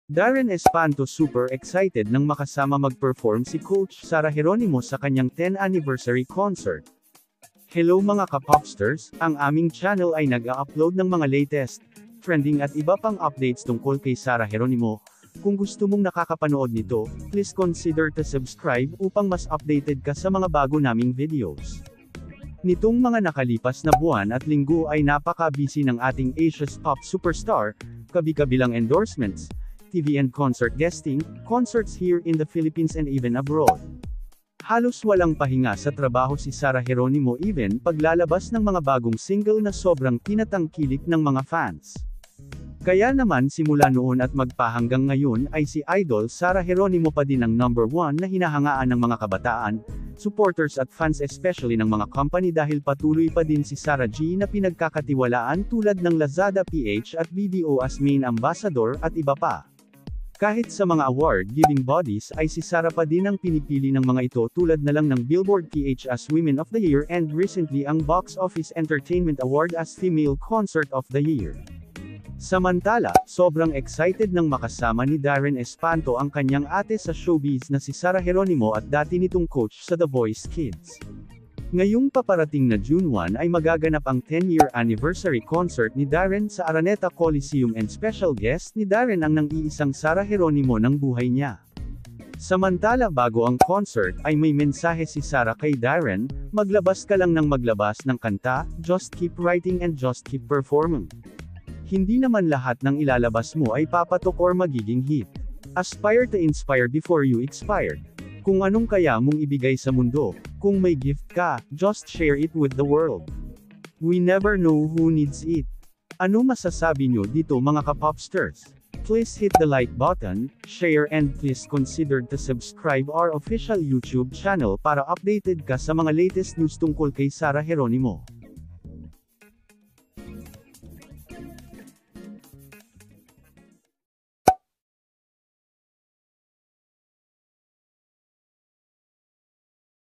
Darren Espanto super excited nang makasama mag-perform si Coach Sara Geronimo sa kanyang 10th anniversary concert. Hello mga ka-popsters, ang aming channel ay nag-a-upload ng mga latest, trending at iba pang updates tungkol kay Sara Geronimo. Kung gusto mong nakakapanood nito, please consider to subscribe upang mas updated ka sa mga bago naming videos. Nitong mga nakalipas na buwan at linggo ay napaka-busy ng ating Asia's pop superstar, kabi-kabilang endorsements, TV and concert guesting, concerts here in the Philippines and even abroad. Halos walang pahinga sa trabaho si Sara Geronimo even paglalabas ng mga bagong single na sobrang tinatangkilik ng mga fans. Kaya naman simula noon at magpahanggang ngayon ay si Idol Sara Geronimo pa din ang number 1 na hinahangaan ng mga kabataan, supporters at fans especially ng mga company dahil patuloy pa din si Sara G na pinagkakatiwalaan tulad ng Lazada PH at BDO as main ambassador at iba pa. Kahit sa mga award-giving bodies ay si Sara pa din ang pinipili ng mga ito tulad na lang ng Billboard PH as Women of the Year and recently ang Box Office Entertainment Award as Female Concert of the Year. Samantala, sobrang excited nang makasama ni Darren Espanto ang kanyang ate sa showbiz na si Sara Geronimo at dati nitong coach sa The Voice Kids. Ngayong paparating na June 1 ay magaganap ang 10-year anniversary concert ni Darren sa Araneta Coliseum and special guest ni Darren ang nang-iisang Sara Geronimo ng buhay niya. Samantala bago ang concert ay may mensahe si Sara kay Darren, maglabas ka lang ng maglabas ng kanta, just keep writing and just keep performing. Hindi naman lahat ng ilalabas mo ay papatok or magiging hit. Aspire to inspire before you expire. Kung anong kaya mong ibigay sa mundo, kung may gift ka, just share it with the world. We never know who needs it. Ano masasabi nyo dito mga ka-popsters? Please hit the like button, share and please consider to subscribe our official YouTube channel para updated ka sa mga latest news tungkol kay Sara Geronimo.